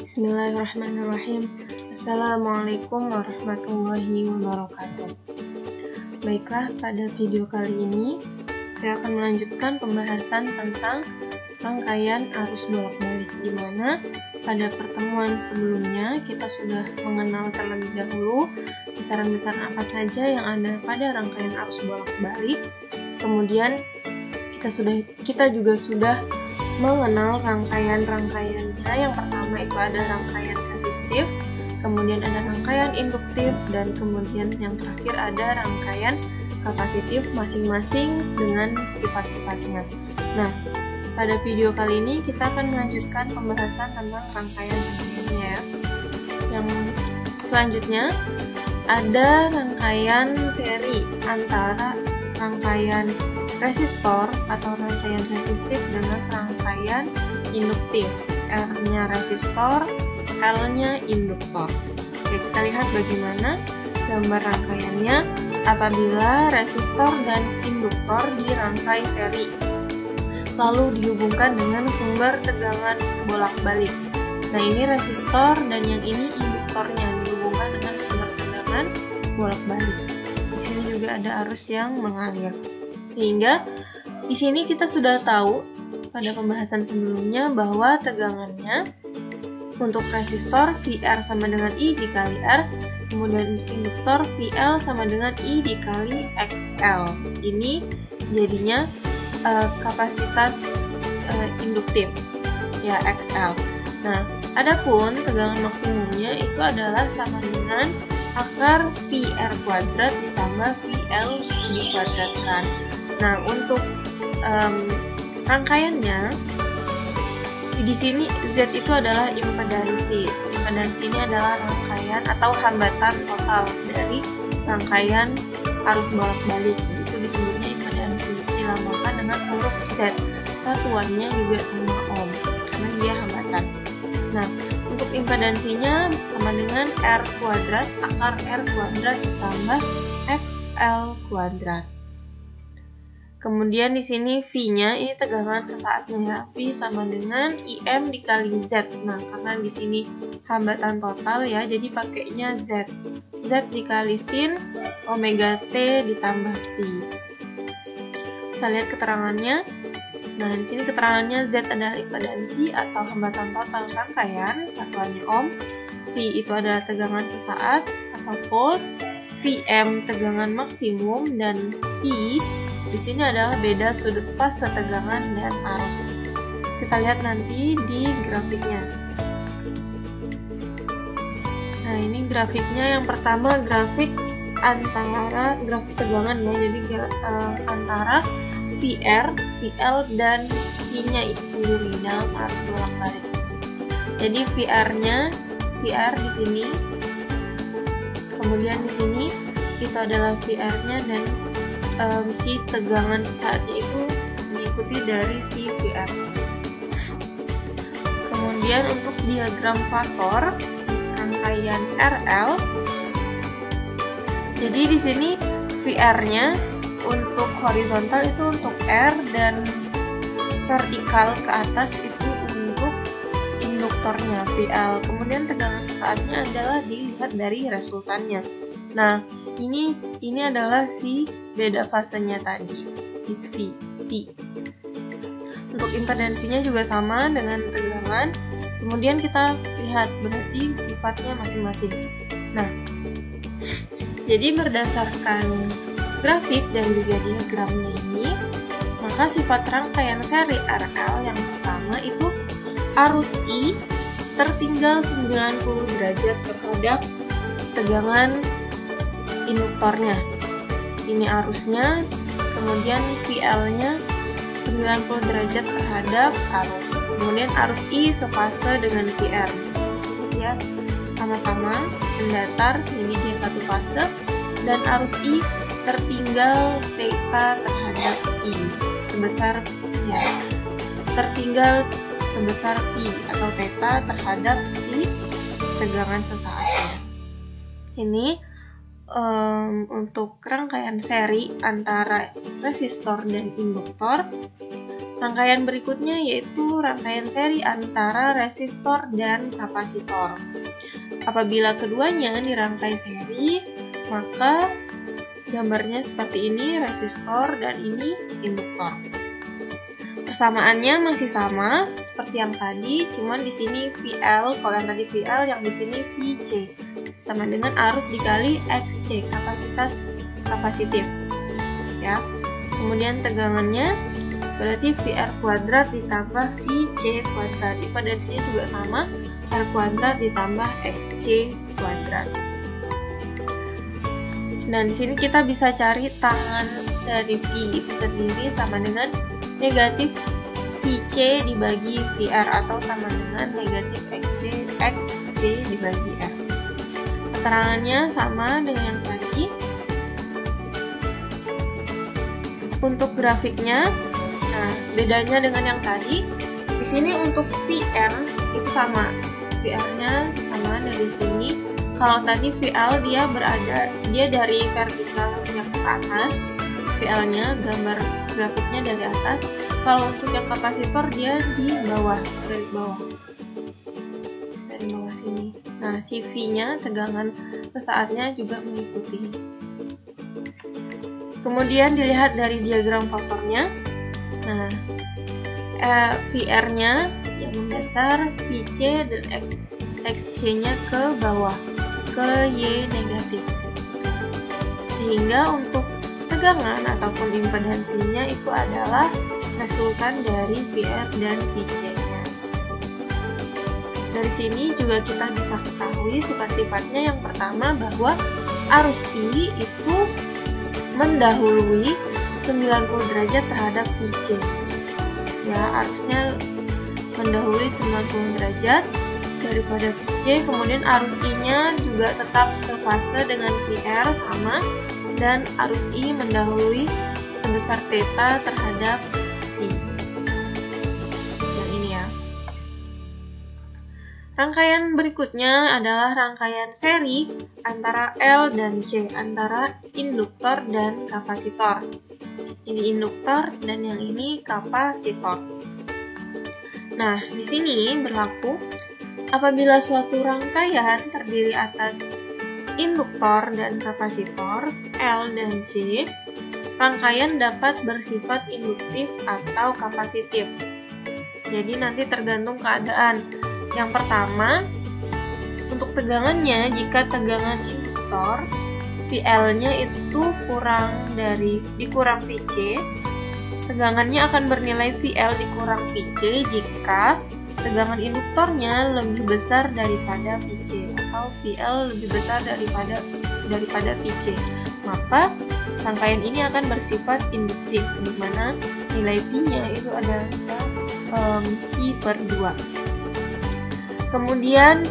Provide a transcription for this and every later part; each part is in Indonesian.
Bismillahirrahmanirrahim. Assalamualaikum warahmatullahi wabarakatuh. Baiklah, pada video kali ini saya akan melanjutkan pembahasan tentang rangkaian arus bolak-balik, di mana pada pertemuan sebelumnya kita sudah mengenal terlebih dahulu besaran-besaran apa saja yang ada pada rangkaian arus bolak-balik. Kemudian kita juga sudah mengenal rangkaian-rangkaiannya. Yang pertama itu ada rangkaian resistif, kemudian ada rangkaian induktif, dan kemudian yang terakhir ada rangkaian kapasitif, masing-masing dengan sifat-sifatnya. Nah, pada video kali ini kita akan melanjutkan pembahasan tentang rangkaian-rangkaiannya ya. Yang selanjutnya ada rangkaian seri antara rangkaian resistor atau rangkaian resistif dengan rangkaian induktif. R-nya resistor, L-nya induktor. Oke, kita lihat bagaimana gambar rangkaiannya apabila resistor dan induktor dirangkai seri, lalu dihubungkan dengan sumber tegangan bolak-balik. Nah, ini resistor dan yang ini induktornya dihubungkan dengan sumber tegangan bolak-balik. Di sini juga ada arus yang mengalir. Sehingga di sini kita sudah tahu pada pembahasan sebelumnya bahwa tegangannya untuk resistor VR sama dengan I dikali R, kemudian induktor PL sama dengan I dikali XL. Ini jadinya kapasitas induktif ya, XL. Nah, adapun tegangan maksimumnya itu adalah sama dengan akar PR kuadrat ditambah PL dikuadratkan. Nah, untuk rangkaiannya di sini Z itu adalah impedansi. Impedansi ini adalah rangkaian atau hambatan total dari rangkaian arus bolak-balik. Itu disebutnya impedansi. Dilambangkan dengan huruf Z. Satuannya juga sama ohm karena dia hambatan. Nah, untuk impedansinya sama dengan R kuadrat akar R kuadrat ditambah XL kuadrat. Kemudian di sini V-nya ini tegangan sesaatnya ya. V sama dengan IM dikali Z. Nah, karena di sini hambatan total ya, jadi pakainya Z. Z dikali sin omega T ditambah T. Kita lihat keterangannya. Nah, di sini keterangannya Z adalah impedansi atau hambatan total rangkaian, satuannya ohm. V itu adalah tegangan sesaat atau volt. VM tegangan maksimum, dan I di sini adalah beda sudut fase tegangan dan arus. Kita lihat nanti di grafiknya. Nah, ini grafiknya. Yang pertama grafik antara grafik tegangan ya. Jadi antara VR, PL dan I-nya itu sendiri dalam arus bolak-balik. Jadi VR-nya, VR di sini. Kemudian di sini itu adalah VR-nya, dan si tegangan sesaatnya itu diikuti dari si VR. Kemudian untuk diagram fasor rangkaian RL, jadi di sini VR-nya untuk horizontal itu untuk R, dan vertikal ke atas itu untuk induktornya PL. Kemudian tegangan sesaatnya adalah dilihat dari resultannya. Nah, ini adalah si beda fasenya tadi, si V. Untuk impedansinya juga sama dengan tegangan. Kemudian kita lihat berarti sifatnya masing-masing. Nah, jadi berdasarkan grafik dan juga diagramnya ini, maka sifat rangkaian seri RL yang pertama itu arus I tertinggal 90 derajat terhadap tegangan induktornya. Ini arusnya, kemudian PL-nya 90 derajat terhadap arus. Kemudian arus I sefase dengan PR. Jadi dia sama-sama mendatar, jadi dia satu fase, dan arus I tertinggal theta terhadap I sebesar ya, tertinggal sebesar I atau theta terhadap si tegangan sesaatnya. Ini untuk rangkaian seri antara resistor dan induktor. Rangkaian berikutnya yaitu rangkaian seri antara resistor dan kapasitor. Apabila keduanya dirangkai seri, maka gambarnya seperti ini, resistor dan ini induktor. Persamaannya masih sama seperti yang tadi, cuman di sini VL, kalau yang tadi VL, yang di sini VC. Sama dengan arus dikali XC, kapasitas kapasitif. Ya. Kemudian tegangannya berarti VR kuadrat ditambah VC kuadrat. Impedansinya juga sama, R kuadrat ditambah XC kuadrat. Dan di sini kita bisa cari tangan dari V itu sendiri sama dengan negatif VC dibagi VR atau sama dengan negatif XC dibagi R. Keterangannya sama dengan yang tadi. Untuk grafiknya, nah bedanya dengan yang tadi, di sini untuk VR itu sama, VR-nya sama dari sini. Kalau tadi VL dia dari vertikalnya ke atas, VL-nya gambar grafiknya dari atas. Kalau untuk yang kapasitor dia di bawah, dari bawah sini. Nah, si V-nya tegangan sesaatnya juga mengikuti. Kemudian dilihat dari diagram fasornya. Nah, VR-nya yang mendatar, VC dan XC-nya ke bawah, ke Y negatif. Sehingga untuk tegangan ataupun impedansinya itu adalah resultan dari VR dan VC-nya. Dari sini juga kita bisa ketahui sifat-sifatnya. Yang pertama bahwa arus I itu mendahului 90 derajat terhadap VC. Ya, arusnya mendahului 90 derajat daripada VC. Kemudian arus I-nya juga tetap sefase dengan VR sama, dan arus I mendahului sebesar theta terhadap I. Yang ini ya. Rangkaian berikutnya adalah rangkaian seri antara L dan C, antara induktor dan kapasitor. Ini induktor dan yang ini kapasitor. Nah, di sini berlaku apabila suatu rangkaian terdiri atas induktor dan kapasitor L dan C, rangkaian dapat bersifat induktif atau kapasitif. Jadi nanti tergantung keadaan. Yang pertama, untuk tegangannya, jika tegangan induktor VL-nya itu dikurang VC, tegangannya akan bernilai VL dikurang VC jika tegangan induktornya lebih besar daripada VC atau VL lebih besar daripada VC. Maka rangkaian ini akan bersifat induktif, di mana nilai P-nya itu adalah P/2. Kemudian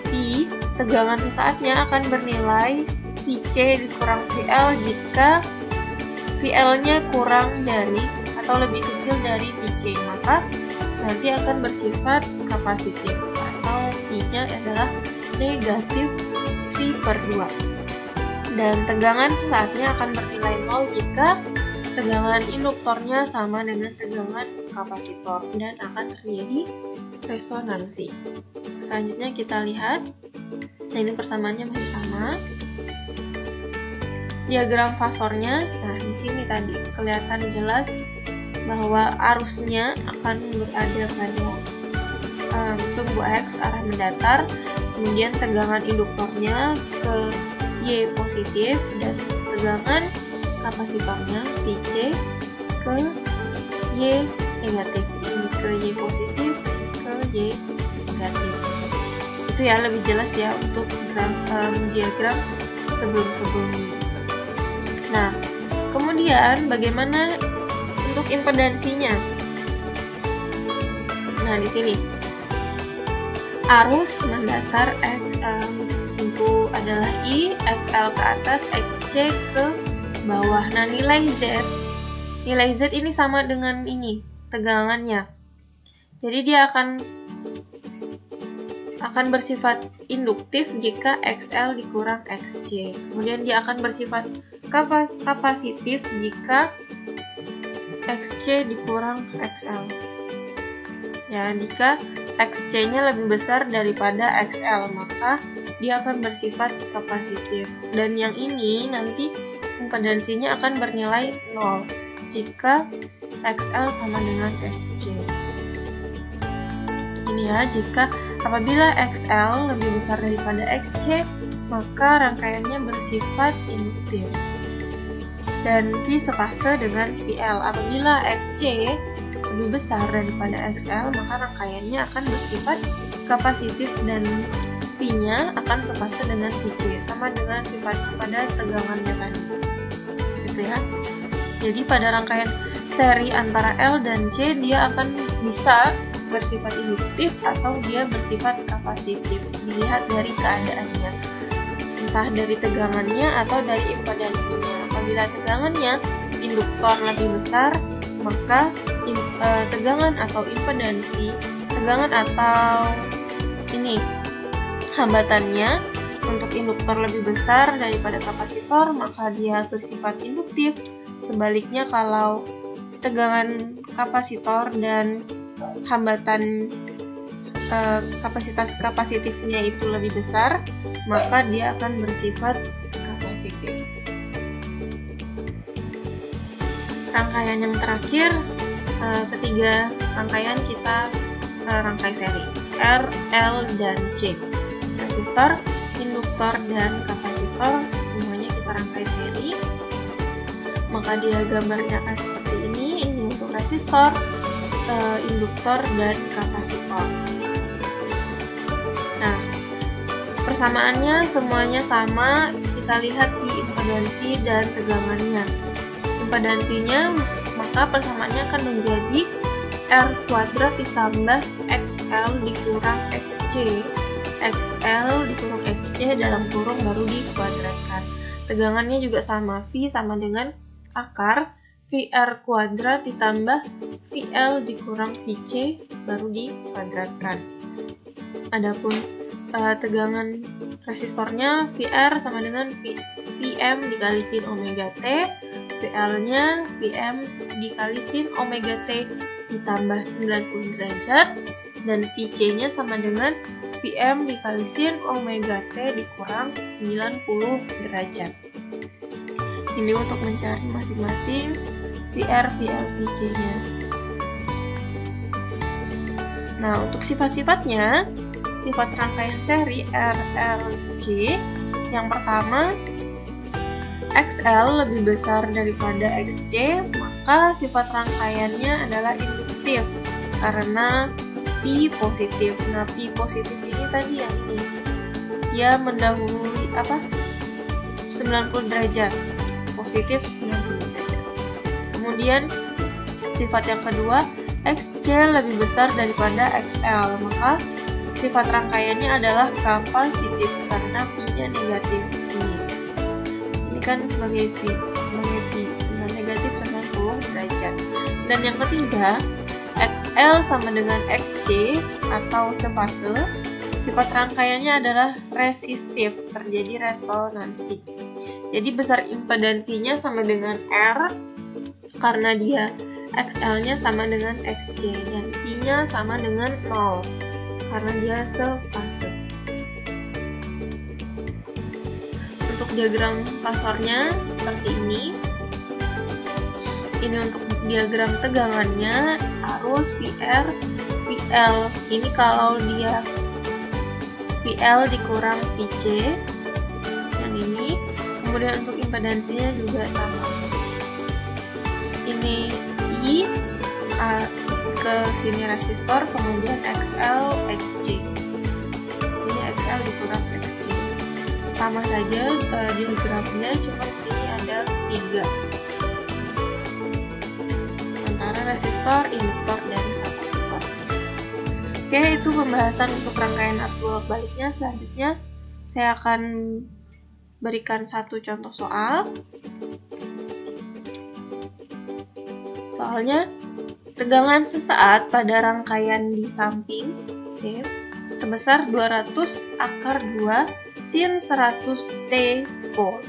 P, tegangan sesaatnya akan bernilai VC dikurang VL jika VL-nya kurang dari atau lebih kecil dari VC, maka nanti akan bersifat kapasitif atau P-nya adalah negatif V/2. Dan tegangan sesaatnya akan bernilai 0 jika tegangan induktornya sama dengan tegangan kapasitor dan akan terjadi resonansi. Selanjutnya kita lihat, nah ini persamaannya masih sama. Diagram fasornya, nah di sini tadi kelihatan jelas bahwa arusnya akan berada pada sumbu X arah mendatar, kemudian tegangan induktornya ke Y positif dan tegangan kapasitornya VC ke Y negatif, ini ke Y positif ke Y negatif. Itu ya lebih jelas ya untuk diagram sebelum-sebelumnya. Nah, kemudian bagaimana untuk impedansinya? Nah, di sini arus mendatar itu adalah I, XL ke atas, XC ke bawah. Nah, nilai Z ini sama dengan ini tegangannya. Jadi dia akan bersifat induktif jika XL dikurang XC. Kemudian dia akan bersifat kapasitif jika XC dikurang XL. Ya, jika XC-nya lebih besar daripada XL, maka dia akan bersifat kapasitif. Dan yang ini nanti impedansinya akan bernilai 0 jika XL sama dengan XC. Ini ya, jika apabila XL lebih besar daripada XC, maka rangkaiannya bersifat induktif. Dan V sefase dengan VL. Apabila XC lebih besar daripada XL, maka rangkaiannya akan bersifat kapasitif dan V-nya akan sefase dengan VC, sama dengan sifat pada tegangannya tadi. Gitu ya. Jadi pada rangkaian seri antara L dan C, dia akan bisa bersifat induktif atau dia bersifat kapasitif, dilihat dari keadaannya, entah dari tegangannya atau dari impedansinya. Apabila tegangannya induktor lebih besar, maka tegangan atau impedansi, tegangan atau hambatannya untuk induktor lebih besar daripada kapasitor, maka dia bersifat induktif. Sebaliknya, kalau tegangan kapasitor dan hambatan kapasitas kapasitifnya itu lebih besar, maka dia akan bersifat kapasitif. Rangkaian yang terakhir, ketiga rangkaian kita rangkai seri R, L, dan C. Resistor, induktor, dan kapasitor semuanya kita rangkai seri. Maka dia gambarnya akan seperti ini. Ini untuk resistor, induktor, dan kapasitor. Nah, persamaannya semuanya sama. Kita lihat di impedansi dan tegangannya. Impedansinya, maka persamaannya akan menjadi R kuadrat ditambah XL dikurang XC. XL dikurang XC dalam kurung baru dikuadratkan. Tegangannya juga sama, V sama dengan akar VR kuadrat ditambah VL dikurang VC baru dikuadratkan. Adapun tegangan resistornya VR sama dengan Vm dikali sin omega T, VL-nya Vm dikali sin omega T ditambah 90 derajat, dan VC-nya sama dengan Vm dikali sin omega T dikurang 90 derajat. Ini untuk mencari masing-masing VR, VL, VC-nya. Nah, untuk sifat-sifatnya, sifat rangkaian seri R, L, C, yang pertama, XL lebih besar daripada XC, maka sifat rangkaiannya adalah induktif karena P positif. Nah, P positif ini tadi yang ini, dia mendahului 90 derajat, positif 90 derajat. Kemudian sifat yang kedua, XC lebih besar daripada XL, maka sifat rangkaiannya adalah kapasitif karena P-nya negatif. Ini kan sebagai P negatif 90 derajat. Dan yang ketiga, XL sama dengan XC atau sefase, sifat rangkaiannya adalah resistif, terjadi resonansi. Jadi besar impedansinya sama dengan R karena dia XL-nya sama dengan XC, dan P-nya sama dengan 0 karena dia sefase. Untuk diagram fasornya seperti ini. Ini untuk diagram tegangannya, arus VR, VL. Ini kalau dia VL dikurang VC, yang ini. Kemudian untuk impedansinya juga sama. Ini I ke sini resistor, kemudian XL, XC. Sini XL dikurang XC. Sama saja diagramnya, cuma di sini ada 3 antara resistor, induktor, dan kapasitor. Oke, itu pembahasan untuk rangkaian arus bolak-baliknya. Selanjutnya saya akan berikan satu contoh soal. Soalnya, tegangan sesaat pada rangkaian di samping sebesar 200 akar 2 sin 100 T volt.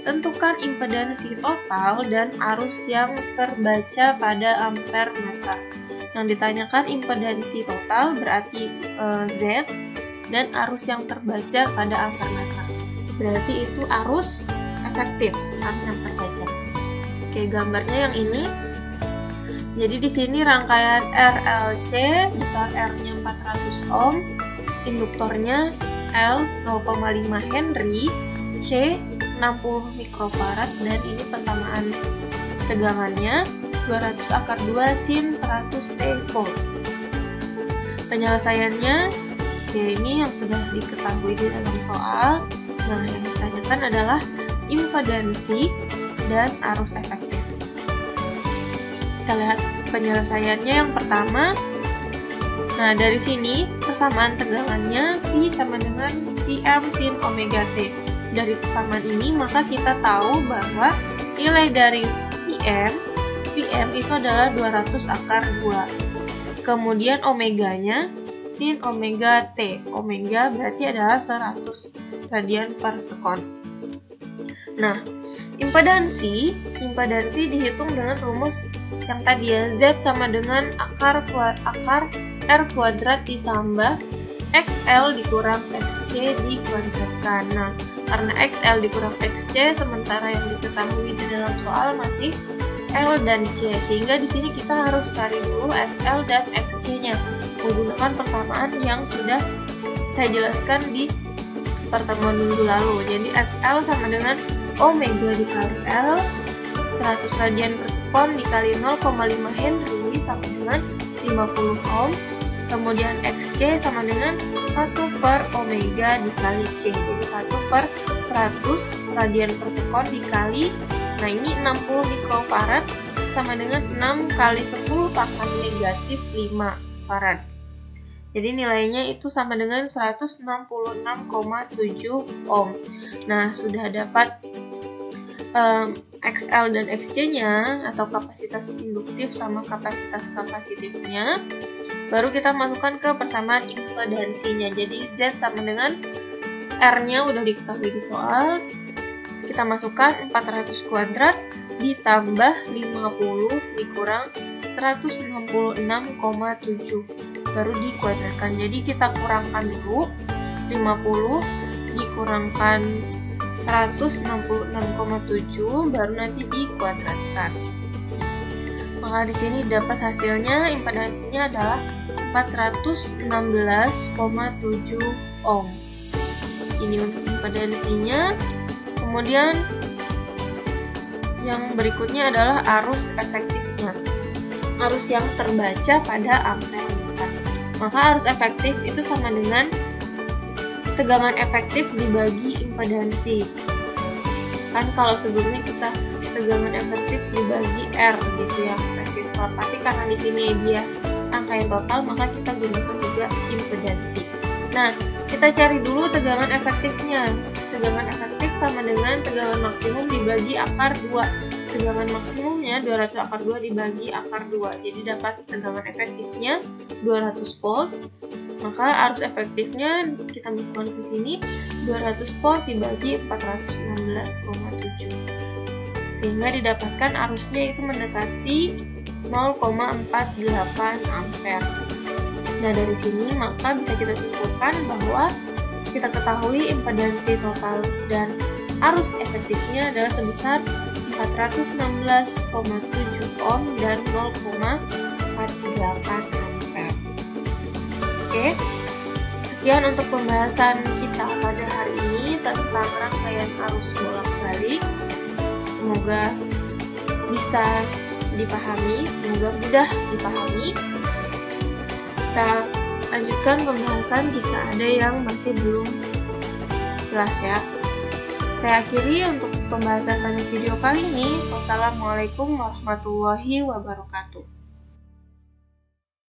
tentukan impedansi total dan arus yang terbaca pada ampere meter. Yang ditanyakan impedansi total berarti Z, dan arus yang terbaca pada ampere meter. Berarti itu arus efektif, arus yang terbaca. Oke, gambarnya yang ini. Jadi di sini rangkaian RLC besar R-nya 400 ohm, induktornya L 0,5 Henry, C 60 mikrofarad, dan ini persamaan tegangannya 200/2 sin 100 T volt. Penyelesaiannya ya ini yang sudah diketahui di dalam soal. Nah, yang ditanyakan adalah impedansi dan arus efektif. Kita lihat penyelesaiannya yang pertama. Nah, dari sini persamaan tegangannya P sama dengan Pm sin omega T. Dari persamaan ini maka kita tahu bahwa nilai dari Pm itu adalah 200/2. Kemudian omeganya sin omega T. Omega berarti adalah 100 radian per sekon. Nah, impedansi dihitung dengan rumus yang tadi ya, Z sama dengan akar R kuadrat ditambah XL dikurang XC dikuadratkan. Nah, karena XL dikurang XC, sementara yang diketahui di dalam soal masih L dan C, sehingga di sini kita harus cari dulu XL dan XC-nya menggunakan persamaan yang sudah saya jelaskan di pertemuan minggu lalu. Jadi XL sama dengan omega dikali L 100 radian per sekon dikali 0,5 Henry sama dengan 50 ohm. Kemudian XC sama dengan 1 per omega dikali C. Jadi 1/100 radian per sekon dikali, nah ini 60 mikrofarad sama dengan 6 kali 10 pangkat negatif 5 farad. Jadi nilainya itu sama dengan 166,7 ohm. Nah, sudah dapat XL dan XC-nya atau kapasitas induktif sama kapasitas kapasitifnya. Baru kita masukkan ke persamaan impedansinya. Jadi Z sama dengan R-nya udah diketahui di soal. Kita masukkan 400 kuadrat ditambah 50 dikurang 166,7. Baru dikuadratkan. Jadi kita kurangkan dulu 50 dikurangkan 166,7 baru nanti dikuadratkan. Maka di sini dapat hasilnya impedansinya adalah 416,7 ohm. Ini untuk impedansinya. Kemudian yang berikutnya adalah arus efektifnya. Arus yang terbaca pada ampere meter. Maka arus efektif itu sama dengan tegangan efektif dibagi impedansi. Kan kalau sebelumnya kita tegangan efektif dibagi R gitu ya, resistor. Tapi karena di sini dia rangkaian total, maka kita gunakan juga impedansi. Nah, kita cari dulu tegangan efektifnya. Tegangan efektif sama dengan tegangan maksimum dibagi akar 2. Tegangan maksimumnya 200/2 dibagi akar 2. Jadi dapat tegangan efektifnya 200 volt. Maka arus efektifnya kita masukkan ke sini 200 volt dibagi 416,7. Sehingga didapatkan arusnya itu mendekati 0,48 ampere. Nah, dari sini maka bisa kita simpulkan bahwa kita ketahui impedansi total dan arus efektifnya adalah sebesar 416,7 ohm dan 0,48 ampere. Oke, sekian untuk pembahasan kita pada hari ini tentang rangkaian arus bolak-balik. Semoga bisa dipahami, semoga mudah dipahami. Kita lanjutkan pembahasan jika ada yang masih belum jelas ya. Saya akhiri untuk pembahasan pada video kali ini. Wassalamualaikum warahmatullahi wabarakatuh.